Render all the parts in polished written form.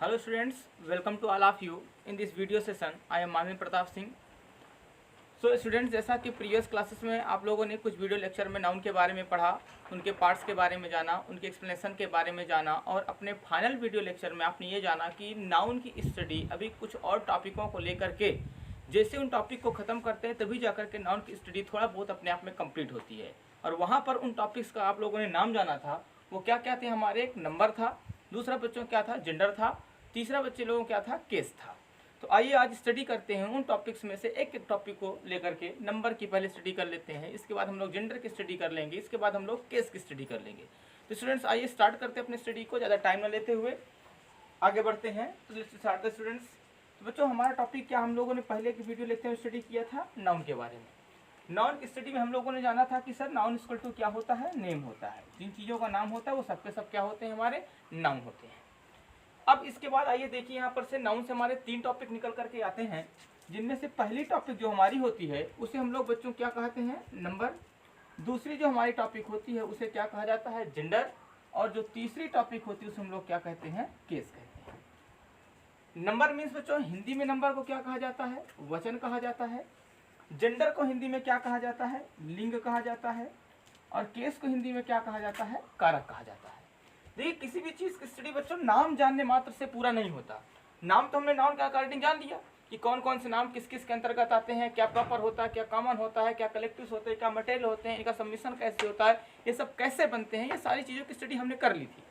Hello students, welcome to all of you. In this video session, I am Mamin Pratap Singh. So students, जैसा कि previous classes में आप लोगों ने कुछ वीडियो लेक्चर में नाउन के बारे में पढ़ा, उनके पार्ट्स के बारे में जाना, उनके एक्सप्लेनेशन के बारे में जाना और अपने फाइनल वीडियो लेक्चर में आपने ये जाना कि नाउन की स्टडी अभी कुछ और टॉपिकों को लेकर के जैसे उन टॉपिक को ख़त्म करते हैं तभी जाकर के नाउन की स्टडी थोड़ा बहुत अपने आप में कंप्लीट होती है। और वहाँ पर उन टॉपिक्स का आप लोगों ने नाम जाना था, वो क्या क्या थे हमारे, एक नंबर था, दूसरा बच्चों क्या था, जेंडर था, तीसरा बच्चे लोगों क्या था, केस था। तो आइए आज स्टडी करते हैं उन टॉपिक्स में से एक एक टॉपिक को लेकर के। नंबर की पहले स्टडी कर लेते हैं, इसके बाद हम लोग जेंडर की स्टडी कर लेंगे, इसके बाद हम लोग केस की स्टडी कर लेंगे। तो स्टूडेंट्स आइए स्टार्ट करते हैं अपने स्टडी को, ज़्यादा टाइम न लेते हुए आगे बढ़ते हैं। तो लेट्स स्टार्ट द स्टूडेंट्स। तो बच्चों हमारा टॉपिक क्या, हम लोगों ने पहले की वीडियो लेते हुए स्टडी किया था नाउन के बारे में। नाउन की स्टडी में हम लोगों ने जाना था कि सर नाउन इक्वल टू क्या होता है, नेम होता है। जिन चीज़ों का नाम होता है वो सबके सब क्या होते हैं, हमारे नाउन होते हैं। अब इसके बाद आइए देखिए यहाँ पर से नाउन से हमारे 3 टॉपिक निकल करके आते हैं, जिनमें से पहली टॉपिक जो हमारी होती है उसे हम लोग बच्चों क्या कहते हैं, नंबर। दूसरी जो हमारी टॉपिक होती है उसे क्या कहा जाता है, जेंडर। और जो तीसरी टॉपिक होती है उसे हम लोग क्या कहते हैं, केस कहते हैं। नंबर मीन्स बच्चों हिंदी में नंबर को क्या कहा जाता है, वचन कहा जाता है। जेंडर को हिंदी में क्या कहा जाता है, लिंग कहा जाता है। और केस को हिंदी में क्या कहा जाता है, कारक कहा जाता है। देखिए किसी भी चीज़ की स्टडी बच्चों नाम जानने मात्र से पूरा नहीं होता। नाम तो हमने नाउन के अकॉर्डिंग जान लिया कि कौन कौन से नाम किस किस के अंतर्गत आते हैं, क्या प्रॉपर होता है, क्या कॉमन होता है, क्या कलेक्टिव्स होते हैं, क्या मटेरियल होते हैं, इनका सबमिशन कैसे होता है, ये सब कैसे बनते हैं, ये सारी चीज़ों की स्टडी हमने कर ली थी।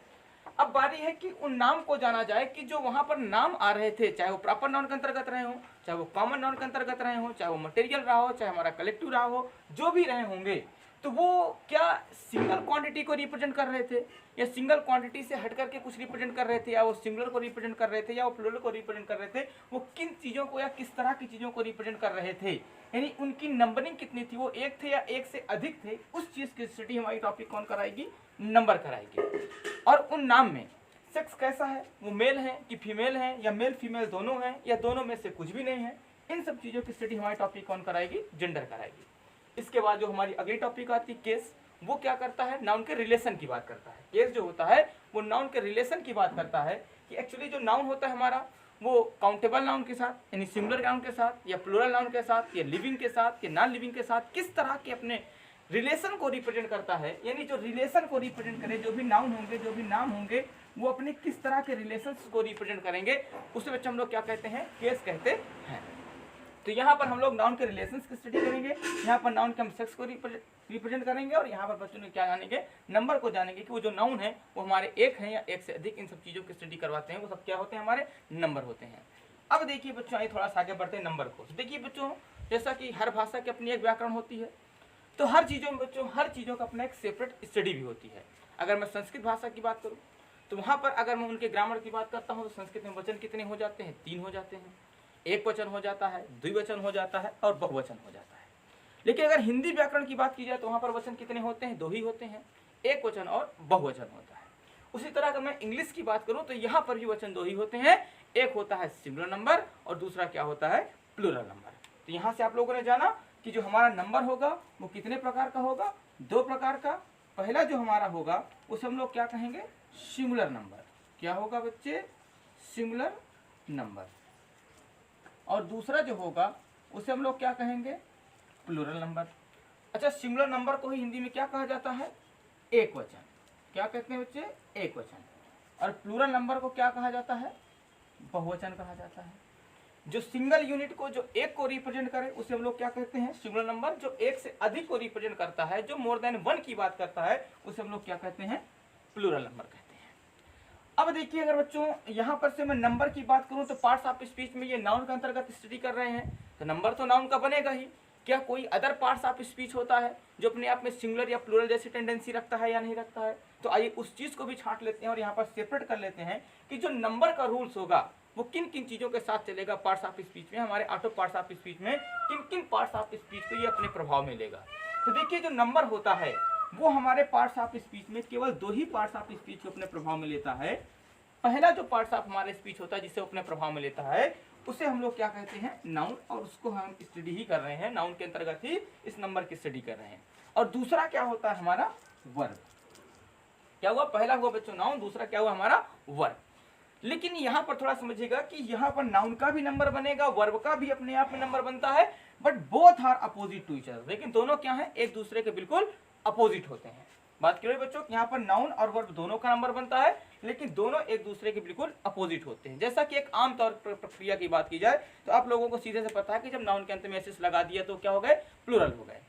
अब बारी है कि उन नाम को जाना जाए कि जो वहाँ पर नाम आ रहे थे, चाहे वो प्रॉपर नाउन के अंतर्गत रहे हों, चाहे वो कॉमन नाउन के अंतर्गत रहे हों, चाहे वो मटेरियल रहा हो, चाहे हमारा कलेक्टिव रहा हो, जो भी रहे होंगे, तो वो क्या सिंगल क्वांटिटी को रिप्रेजेंट कर रहे थे या सिंगल क्वांटिटी से हट करके कुछ रिप्रेजेंट कर रहे थे, या वो सिंगुलर को रिप्रेजेंट कर रहे थे या वो प्लूरल को रिप्रेजेंट कर रहे थे, वो किन चीज़ों को या किस तरह की चीज़ों को रिप्रेजेंट कर रहे थे, यानी उनकी नंबरिंग कितनी थी, वो एक थे या एक से अधिक थे, उस चीज़ की स्टडी हमारी टॉपिक कौन कराएगी, नंबर कराएगी। और उन नाम में सेक्स कैसा है, वो मेल है कि फीमेल है, या मेल फीमेल दोनों हैं, या दोनों में से कुछ भी नहीं है, इन सब चीज़ों की स्टडी हमारी टॉपिक कौन कराएगी, जेंडर कराएगी। इसके बाद जो हमारी अगली टॉपिक आती है केस, वो क्या करता है, नाउन के रिलेशन की बात करता है। केस जो होता है वो नाउन के रिलेशन की बात करता है कि एक्चुअली जो नाउन होता है हमारा वो काउंटेबल नाउन के साथ, यानी सिंगुलर नाउन के साथ, या प्लूरल नाउन के साथ, या लिविंग के साथ, या नॉन लिविंग के साथ किस तरह के अपने रिलेशन को रिप्रेजेंट करता है। यानी जो रिलेशन को रिप्रेजेंट करे, जो भी नाउन होंगे, जो भी नाम होंगे, वो अपने किस तरह के रिलेशंस को रिप्रेजेंट करेंगे, उसे बच्चे हम लोग क्या कहते हैं, केस कहते हैं। तो यहाँ पर हम लोग नाउन के रिलेशंस की स्टडी करेंगे, यहाँ पर नाउन के हम सेक्स को रिप्रेजेंट करेंगे, और यहाँ पर बच्चों ने क्या जानेंगे, नंबर को जानेंगे कि वो जो नाउन है वो हमारे एक हैं या एक से अधिक, इन सब चीज़ों की स्टडी करवाते हैं, वो सब क्या होते हैं, हमारे नंबर होते हैं। अब देखिए बच्चों, आइए थोड़ा सा आगे बढ़ते हैं नंबर को। देखिए बच्चों, जैसा कि हर भाषा की अपनी एक व्याकरण होती है, तो हर चीज़ों में बच्चों हर चीज़ों का अपना एक सेपरेट स्टडी भी होती है। अगर मैं संस्कृत भाषा की बात करूँ तो वहाँ पर अगर मैं उनके ग्रामर की बात करता हूँ तो संस्कृत में वचन कितने हो जाते हैं, 3 हो जाते हैं, एक वचन हो जाता है, द्विवचन हो जाता है और बहुवचन हो जाता है। लेकिन अगर हिंदी व्याकरण की बात की जाए तो वहाँ पर वचन कितने होते हैं, 2 ही होते हैं, एक वचन और बहुवचन होता है। उसी तरह अगर मैं इंग्लिश की बात करूँ तो यहाँ पर भी वचन 2 ही होते हैं, एक होता है सिंगुलर नंबर और दूसरा क्या होता है, प्लूरल नंबर। तो यहाँ से आप लोगों ने जाना कि जो हमारा नंबर होगा वो कितने प्रकार का होगा, 2 प्रकार का। पहला जो हमारा होगा उसे हम लोग क्या कहेंगे, सिंगुलर नंबर। क्या होगा बच्चे, सिंगुलर नंबर। और दूसरा जो होगा उसे हम लोग क्या कहेंगे, प्लूरल नंबर। अच्छा, सिंगुलर नंबर को ही हिंदी में क्या कहा जाता है, एक वचन। क्या कहते हैं बच्चे, एक वचन। और प्लूरल नंबर को क्या कहा जाता है, बहुवचन कहा जाता है। जो सिंगल यूनिट को, जो एक को रिप्रेजेंट करे, उसे हम लोग क्या कहते हैं, सिंगुलर नंबर। जो एक से अधिक को रिप्रेजेंट करता है, जो मोर देन 1 की बात करता है, उसे हम लोग क्या कहते हैं, प्लूरल नंबर कहते हैं। अब देखिए अगर बच्चों यहाँ पर से मैं नंबर की बात करूँ तो पार्ट्स ऑफ स्पीच में ये नाउन के अंतर्गत स्टडी कर रहे हैं, तो नंबर तो नाउन का बनेगा ही। क्या कोई अदर पार्ट्स ऑफ स्पीच होता है जो अपने आप में सिंगुलर या प्लूरल जैसी टेंडेंसी रखता है या नहीं रखता है? तो आइए उस चीज़ को भी छांट लेते हैं और यहाँ पर सेपरेट कर लेते हैं कि जो नंबर का रूल्स होगा वो किन किन चीज़ों के साथ चलेगा पार्ट्स ऑफ स्पीच में, हमारे ऑटो पार्ट्स ऑफ स्पीच में किन किन पार्ट्स ऑफ स्पीच को ये अपने प्रभाव में लेगा। तो देखिए जो नंबर होता है वो हमारे पार्ट्स ऑफ स्पीच में केवल 2 ही पार्ट्स ऑफ स्पीच को अपने प्रभाव में लेता है। पहला जो पार्ट्स ऑफ हमारे स्पीच होता है जिसे अपने प्रभाव में लेता है उसे हम लोग क्या कहते हैं, नाउन, और उसको हम स्टडी ही कर रहे हैं, नाउन के अंतर्गत ही इस नंबर की स्टडी कर रहे हैं। और दूसरा क्या होता है हमारा, वर्ब। क्या हुआ, पहला हुआ बच्चों नाउन, दूसरा क्या हुआ हमारा वर्ब। लेकिन यहाँ पर थोड़ा समझिएगा कि यहाँ पर नाउन का भी नंबर बनेगा, वर्ब का भी अपने आप में नंबर बनता है, but both are opposite to each other. लेकिन दोनों क्या है, एक दूसरे के बिल्कुल अपोजिट होते हैं। बात क्लियर बच्चों, यहाँ पर नाउन और वर्ब दोनों का नंबर बनता है, लेकिन दोनों एक दूसरे के बिल्कुल अपोजिट होते हैं। जैसा कि एक आम तौर पर प्रक्रिया की बात की जाए तो आप लोगों को सीधे से पता है कि जब नाउन के अंत में एसिस लगा दिया तो क्या हो गए, प्लूरल हो गए।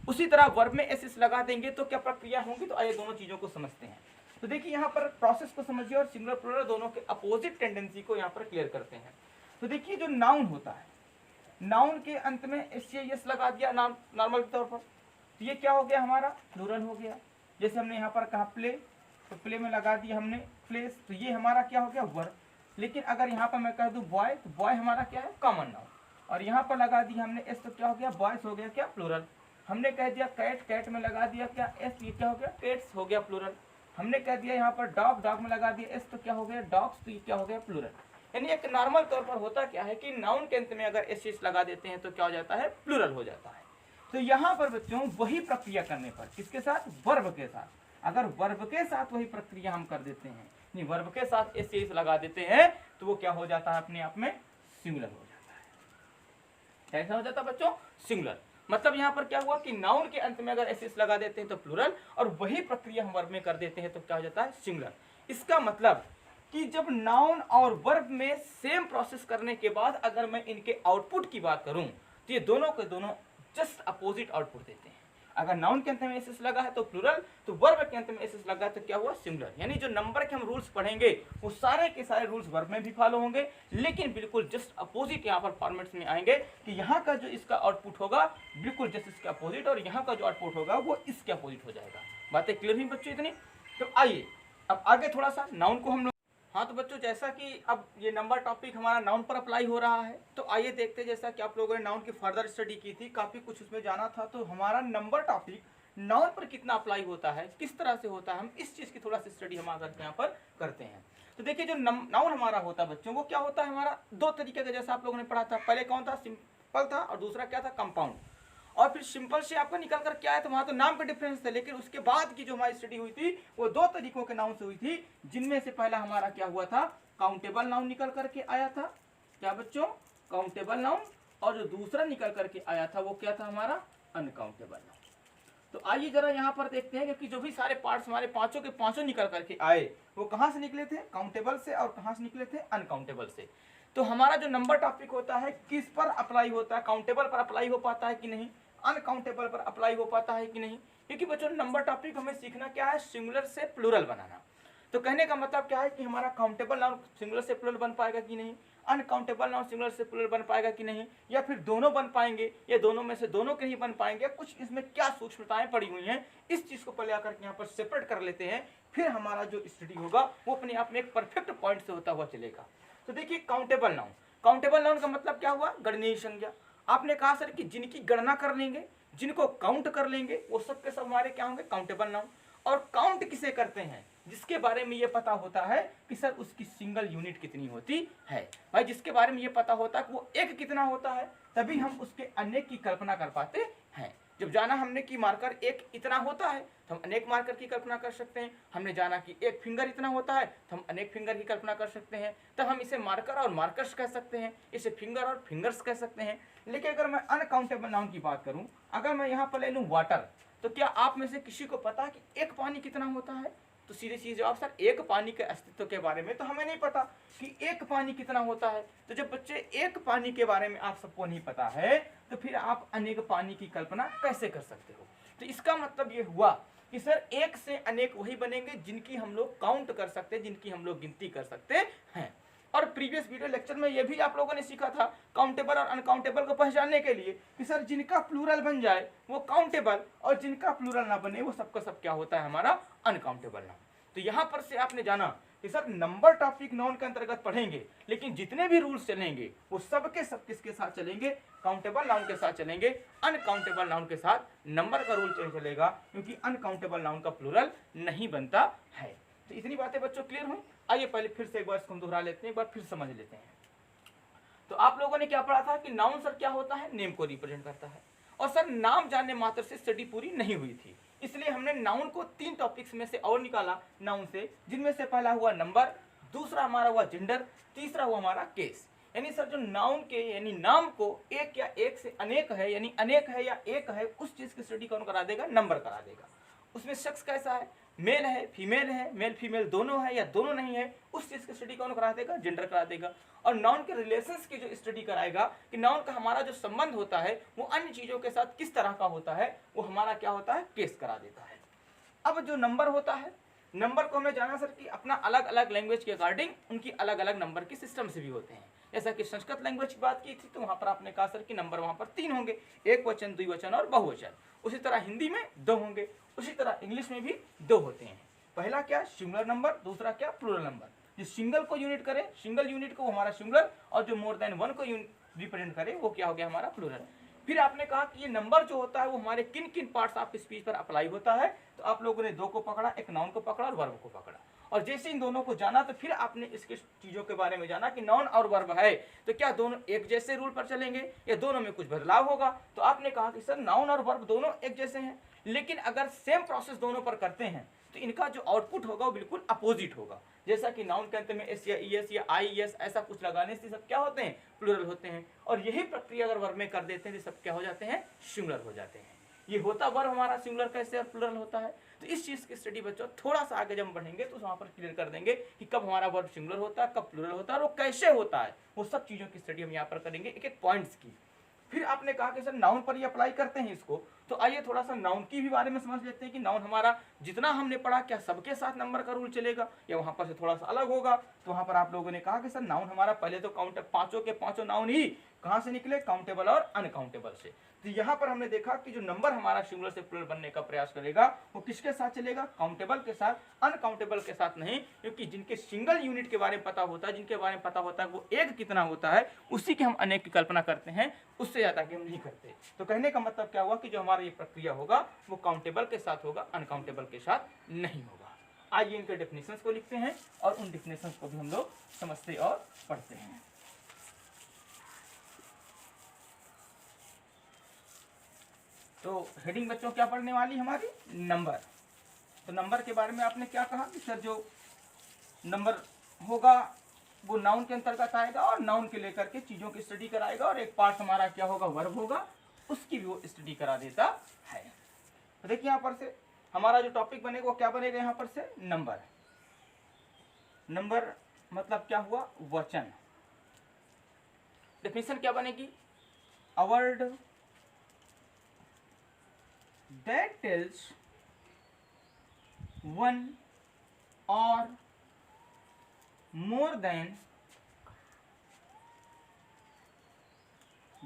उसी तरह वर्ब में एसिस लगा देंगे तो क्या प्रक्रिया होंगी, तो आइए दोनों चीजों को समझते हैं। तो देखिए यहाँ पर प्रोसेस को समझिए और सिंगुलर प्लूरल दोनों के अपोजिट टेंडेंसी को यहाँ पर क्लियर करते हैं। तो देखिए जो नाउन होता है, नाउन के अंत में एस लगा दिया नॉर्मल तौर पर, तो ये क्या हो गया, हमारा प्लूरल हो गया। जैसे हमने यहाँ पर कहा प्ले, तो प्ले में लगा दिया हमने प्लेस, तो ये हमारा क्या हो गया, वर्ब। लेकिन अगर यहाँ पर मैं कह दूँ बॉय, तो बॉय हमारा क्या है, कॉमन नाउन, और यहाँ पर लगा दिया हमने एस, तो क्या हो गया, बॉयस हो गया क्या, प्लूरल। हमने कह दिया कैट, कैट में लगा दिया क्या एस, ये क्या हो गया, कैट्स हो गया प्लूरल। हमने कह दिया यहाँ पर डॉग, डॉग में लगा दिया एस, तो क्या हो गया, डॉग्स, तो ये क्या हो गया, प्लूरल। यानी एक नॉर्मल तौर पर होता क्या है कि नाउन के अंत में अगर एस लगा देते हैं तो क्या हो जाता है, प्लूरल हो जाता है। तो यहाँ पर बच्चों वही प्रक्रिया करने पर, किसके साथ, वर्ब के साथ, अगर वर्ब के साथ वही प्रक्रिया हम कर देते हैं, नहीं वर्ब के साथ एस लगा देते हैं, तो वो क्या हो जाता है, अपने आप में सिंगुलर हो जाता है। कैसा हो जाता है बच्चों, सिंगुलर। मतलब यहाँ पर क्या हुआ कि नाउन के अंत में अगर एस लगा देते हैं तो प्लूरल, और वही प्रक्रिया हम वर्ब में कर देते हैं तो क्या हो जाता है, सिंगुलर। इसका मतलब कि जब नाउन और वर्ब में सेम प्रोसेस करने के बाद अगर मैं इनके आउटपुट की बात करूं तो ये दोनों के दोनों जस्ट अपोजिट आउटपुट देते हैं। अगर नाउन के अंत में एस लगा है तो प्लूरल, तो वर्ब के अंत में एस लगा है तो क्या हुआ, सिंगुलर। यानी जो नंबर के हम रूल्स पढ़ेंगे वो सारे के सारे रूल्स वर्ब में भी फॉलो होंगे, लेकिन बिल्कुल जस्ट अपोजिट यहाँ पर फॉर्मेट्स में आएंगे कि यहाँ का जो इसका आउटपुट होगा बिल्कुल जस्ट इसके अपोजिट, और यहाँ का जो आउटपुट होगा वो इसके अपोजिट हो जाएगा। बातें क्लियर हुई बच्चों इतनी? तो आइए अब आगे थोड़ा सा नाउन को हम लोग, हाँ तो बच्चों जैसा कि अब ये नंबर टॉपिक हमारा नाउन पर अप्लाई हो रहा है, तो आइए देखते हैं, जैसा कि आप लोगों ने नाउन की फर्दर स्टडी की थी, काफ़ी कुछ उसमें जाना था, तो हमारा नंबर टॉपिक नाउन पर कितना अप्लाई होता है, किस तरह से होता है, हम इस चीज़ की थोड़ा सी स्टडी हम आकर यहाँ पर करते हैं। तो देखिए जो नाउन हमारा होता है बच्चों, वो क्या होता है, हमारा दो तरीके का, जैसा आप लोगों ने पढ़ा था, पहले कौन था, सिंपल था, और दूसरा क्या था, कंपाउंड। और फिर सिंपल से आपका निकल कर क्या है, तो वहाँ तो नाम का डिफरेंस था, लेकिन उसके बाद की जो हमारी स्टडी हुई थी वो दो तरीकों के नाउन से हुई थी, जिनमें से पहला हमारा क्या हुआ था, काउंटेबल नाउन निकल करके आया था, क्या बच्चों, काउंटेबल नाउन, और जो दूसरा निकल करके आया था वो क्या था, हमारा अनकाउंटेबल नाउन। तो आइए जरा यहाँ पर देखते हैं कि जो भी सारे पार्ट्स हमारे पांचों के पांचों निकल करके आए वो कहाँ से निकले थे, काउंटेबल से, और कहाँ से निकले थे, अनकाउंटेबल से। तो हमारा जो नंबर टॉपिक होता है किस पर अप्लाई होता है, काउंटेबल पर अप्लाई हो पाता है कि नहीं, अनकाउंटेबल पर अप्लाई हो पाता है कि नहीं, क्योंकि बच्चों नंबर टॉपिक हमें सीखना क्या है, सिंगुलर से प्लूरल बनाना। तो कहने का मतलब क्या है कि हमारा काउंटेबल नाउन सिंगुलर से प्लूरल बन पाएगा कि नहीं, अनकाउंटेबल नाउन सिंगुलर से प्लूरल बन पाएगा कि नहीं, या फिर दोनों बन पाएंगे, या दोनों में से दोनों के ही बन पाएंगे, कुछ इसमें क्या सूक्ष्मताएं पड़ी हुई हैं, इस चीज को पहले आकर के यहाँ पर सेपरेट कर लेते हैं, फिर हमारा जो स्टडी होगा वो अपने आप में एक परफेक्ट पॉइंट से होता हुआ चलेगा। तो देखिए काउंटेबल नाउन, काउंटेबल नाउन का मतलब क्या हुआ, गणनीय संज्ञा। आपने कहा सर कि जिनकी गणना कर लेंगे, जिनको काउंट कर लेंगे, वो सब के सब हमारे क्या होंगे, काउंटेबल नाउन। और काउंट किसे करते हैं, जिसके बारे में ये पता होता है कि सर उसकी सिंगल यूनिट कितनी होती है, भाई जिसके बारे में ये पता होता है कि वो एक कितना होता है, तभी हम उसके अनेक की कल्पना कर पाते हैं। जब जाना हमने कि मार्कर एक इतना होता है तो हम अनेक मार्कर की कल्पना कर सकते हैं, हमने जाना कि एक फिंगर इतना होता है तो हम अनेक फिंगर की कल्पना कर सकते हैं, तब हम इसे मार्कर और मार्कर्स कह सकते हैं, इसे फिंगर और फिंगर्स कह सकते हैं। लेकिन अगर मैं अनकाउंटेबल नाउन की बात करूं, अगर मैं यहाँ पर ले लूँ वाटर, तो क्या आप में से किसी को पता है कि एक पानी कितना होता है, तो सीधे सीधे जवाब सर एक पानी के अस्तित्व के बारे में तो हमें नहीं पता कि एक पानी कितना होता है। तो जब बच्चे एक पानी के बारे में आप सबको नहीं पता है तो फिर आप अनेक पानी की कल्पना कैसे कर सकते हो। तो इसका मतलब ये हुआ कि सर एक से अनेक वही बनेंगे जिनकी हम लोग काउंट कर सकते हैं, जिनकी हम लोग गिनती कर सकते हैं। और प्रीवियस वीडियो लेक्चर में ये भी आप लोगों ने सीखा था काउंटेबल और अनकाउंटेबल को पहचानने के लिए कि सर जिनका प्लूरल बन जाए वो काउंटेबल, और जिनका प्लूरल ना बने वो सबका सब क्या होता है, हमारा अनकाउंटेबल नाउन। तो यहाँ पर से आपने जाना कि सर नंबर टॉपिक नाउन के अंतर्गत पढ़ेंगे, लेकिन जितने भी रूल्स चलेंगे वो सबके सब किसके साथ चलेंगे, काउंटेबल नाउन के साथ चलेंगे, अनकाउंटेबल नाउन के साथ नंबर का रूल नहीं चलेगा, क्योंकि अनकाउंटेबल नाउन का प्लूरल नहीं बनता है। तो इतनी बातें बच्चों क्लियर हुई। आइए पहले फिर से एक बार इसको हम दोहरा लेते हैं, एक बार फिर समझ लेते हैं। तो आप लोगों ने क्या पढ़ा था कि नाउन सर क्या होता है, नेम को रिप्रेजेंट करता है, और सर नाम जानने मात्र से स्टडी पूरी नहीं हुई थी, इसलिए हमने नाउन को 3 टॉपिक्स में से और निकाला नाउन से, जिनमें से पहला हुआ नंबर, दूसरा हमारा हुआ जेंडर, तीसरा हुआ हमारा केस। यानी सर जो नाउन के यानी नाम को एक या एक से अनेक है यानी अनेक है या एक है, उस चीज की स्टडी कौन करा देगा? नंबर करा देगा। उसमें शख्स कैसा है, मेल है, मेल फीमेल दोनों है या दोनों नहीं है, उस चीज की स्टडी कौन करा देगा? जेंडर करा देगा। और नाउन के रिलेशंस की जो स्टडी कराएगा कि नाउन का हमारा जो संबंध होता है वो अन्य चीजों के साथ किस तरह का होता है, वो हमारा क्या होता है? केस करा देता है। अब जो नंबर होता है, नंबर को हमने जाना सर कि अपना अलग अलग लैंग्वेज के अकॉर्डिंग उनकी अलग अलग नंबर के सिस्टम से भी होते हैं। जैसा कि संस्कृत लैंग्वेज की बात की थी तो वहां पर आपने कहा सर कि नंबर वहां पर 3 होंगे, एक वचन, द्विवचन और बहुवचन। उसी तरह हिंदी में 2 होंगे, उसी तरह इंग्लिश में भी 2 होते हैं। पहला क्या? सिंगुलर नंबर, दूसरा क्या? Plural number. जो सिंगल को यूनिट करे, सिंगल यूनिट को हमारा सिंगुलर, और जो मोर देन 1 को रिप्रेजेंट करे वो क्या हो गया? हमारा प्लूरल। फिर आपने कहा कि ये नंबर जो होता है वो हमारे किन किन पार्ट्स ऑफ स्पीच पर अप्लाई होता है, तो आप लोगों ने 2 को पकड़ा, एक नाउन को पकड़ा और वर्ब को पकड़ा। और जैसे इन दोनों को जाना तो फिर आपने इसके चीजों के बारे में जाना कि नाउन और वर्ब है तो क्या दोनों एक जैसे रूल पर चलेंगे या दोनों में कुछ बदलाव होगा। तो आपने कहा कि सर नाउन और वर्ब दोनों एक जैसे हैं, लेकिन अगर सेम प्रोसेस दोनों पर करते हैं तो इनका जो आउटपुट होगा वो बिल्कुल अपोजिट होगा। जैसा कि नाउन के अंत में एस या ईएस या आईएस ऐसा कुछ लगाने से सब क्या होते हैं? प्लूरल होते हैं। और यही प्रक्रिया अगर वर्ब में कर देते हैं तो सब क्या हो जाते हैं? सिंगुलर हो जाते हैं। ये होता वर्ब हमारा सिंगुलर कैसे और प्लूरल होता है। तो इस चीज की स्टडी बच्चों थोड़ा सा आगे जब हम बढ़ेंगे तो वहां पर क्लियर कर देंगे कि कब हमारा वर्ब सिंगुलर होता है, कब प्लूरल होता है और वो कैसे होता है। वो सब चीजों की स्टडी हम यहाँ पर करेंगे एक एक पॉइंट्स की। फिर आपने कहा कि सर नाउन पर ही अप्लाई करते हैं इसको, तो आइए थोड़ा सा नाउन की भी बारे में समझ लेते हैं कि नाउन हमारा जितना हमने पढ़ा क्या सबके साथ नंबर का रूल चलेगा या वहां पर से थोड़ा सा अलग होगा। तो वहां पर आप लोगों ने कहा कि सर नाउन हमारा पहले तो काउंट पांचों के पांचों नाउन ही कहां से निकले? काउंटेबल और अनकाउंटेबल से। तो यहाँ पर हमने देखा कि जो नंबर हमारा सिंगुलर से प्लूरल बनने का प्रयास करेगा वो किसके साथ चलेगा? काउंटेबल के साथ, अनकाउंटेबल के साथ नहीं, क्योंकि जिनके सिंगल यूनिट के बारे में पता होता है, जिनके बारे में पता होता है वो एक कितना होता है, उसी के हम अनेक की कल्पना करते हैं, उससे ज्यादा की हम नहीं करते। तो कहने का मतलब क्या हुआ कि जो हमारा ये प्रक्रिया होगा वो काउंटेबल के साथ होगा, अनकाउंटेबल के साथ नहीं होगा। आइए इनके डेफिनेशंस को लिखते हैं और उन डेफिनेशंस को भी हम लोग समझते और पढ़ते हैं। तो हेडिंग बच्चों क्या पढ़ने वाली हमारी? नंबर। तो नंबर के बारे में आपने क्या कहा कि सर जो नंबर होगा वो नाउन के अंतर्गत आएगा और नाउन के लेकर के चीजों की स्टडी कराएगा, और एक पार्ट हमारा क्या होगा? वर्ब होगा, उसकी भी वो स्टडी करा देता है। तो देखिए यहाँ पर से हमारा जो टॉपिक बनेगा वो क्या बनेगा? यहाँ पर से नंबर। नंबर मतलब क्या हुआ? वचन। डेफिनेशन क्या बनेगी? A word that tells one or more than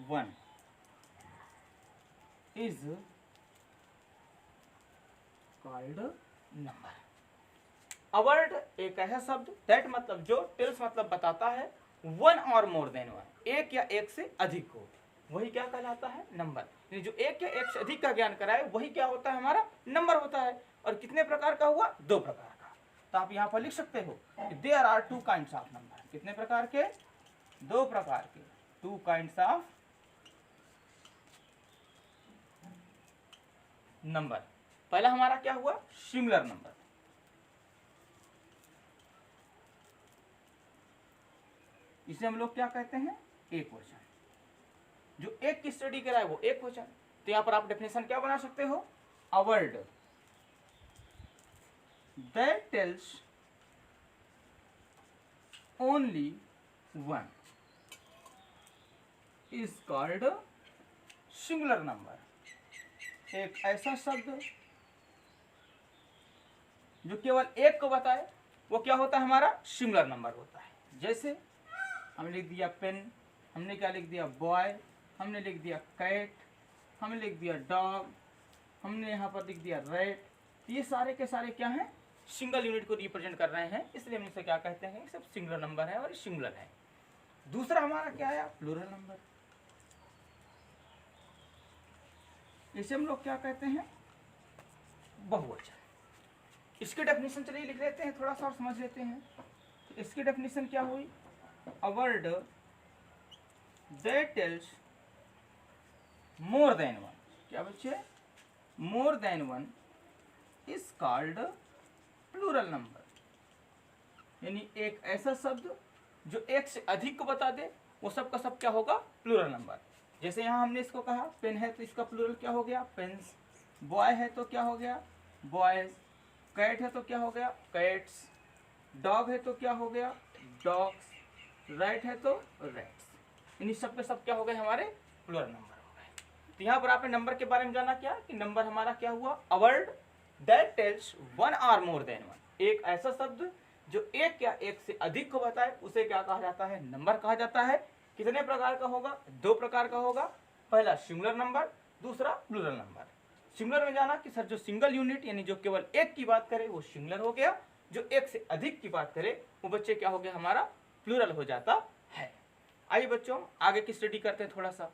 one is called number। A word एक ऐसा शब्द, that मतलब जो, tells मतलब बताता है, one or more than one एक या एक से अधिक हो, वही क्या कहलाता है? नंबर। जो एक या एक से अधिक का ज्ञान कराए वही क्या होता है? हमारा नंबर होता है। और कितने प्रकार का हुआ? 2 प्रकार का। तो आप यहाँ पर लिख सकते हो there are 2 kinds of number. कितने प्रकार के? 2 प्रकार के, 2 काइंड्स ऑफ नंबर। पहला हमारा क्या हुआ? Singular number. इसे हम लोग क्या कहते हैं? एक वचन। जो एक की स्टडी कराए वो एक वचन। तो यहां पर आप डेफिनेशन क्या बना सकते हो? अ word that tales only one is called singular number. एक ऐसा शब्द जो केवल एक को बताए वो क्या होता है? हमारा सिंगुलर नंबर होता है। जैसे हमने लिख दिया पेन, हमने क्या लिख दिया? बॉय, हमने लिख दिया कैट, हमने लिख दिया डॉग, हमने यहाँ पर लिख दिया रेट। ये सारे के सारे क्या हैं? सिंगल यूनिट को रिप्रेजेंट कर रहे हैं, इसलिए हम इसे क्या कहते हैं? सब सिंगुलर नंबर है और सिंगुलर है। दूसरा हमारा क्या है? Plural number. इसे हम लोग क्या कहते हैं? बहुवचन। इसकी डेफिनेशन चलिए लिख लेते हैं, थोड़ा सा और समझ लेते हैं। तो इसकी डेफिनेशन क्या हुई? A word that tells more than one, क्या बच्चे? More than one is called plural number. यानी एक ऐसा शब्द जो एक से अधिक को बता दे, वो सब का सब क्या होगा, प्लूरल नंबर। जैसे यहाँ हमने इसको कहा पेन है तो इसका प्लूरल क्या हो गया, पेन्स। बॉय है तो क्या हो गया, बॉयज। कैट है तो क्या हो गया, कैट्स। डॉग है तो क्या हो गया, डॉग्स। रैट है तो रैट्स। इन सब पे सब क्या हो गए, हमारे प्लूरल नंबर हो गए। तो यहाँ पर आपने नंबर के बारे में जाना क्या, कि नंबर हमारा क्या हुआ, a word that tells one or more than one. एक ऐसा शब्द जो एक या एक से अधिक को बताए, उसे क्या कहा जाता है, नंबर कहा जाता है। कितने प्रकार का होगा, दो प्रकार का होगा। पहला सिंगुलर नंबर, दूसरा प्लूरल नंबर। सिंगुलर में जाना कि सर जो सिंगल यूनिट यानी जो केवल एक की बात करे वो सिंगुलर हो गया, जो एक से अधिक की बात करे वो बच्चे क्या हो गया, हमारा प्लूरल हो जाता है। आइए बच्चों आगे की स्टडी करते हैं थोड़ा सा।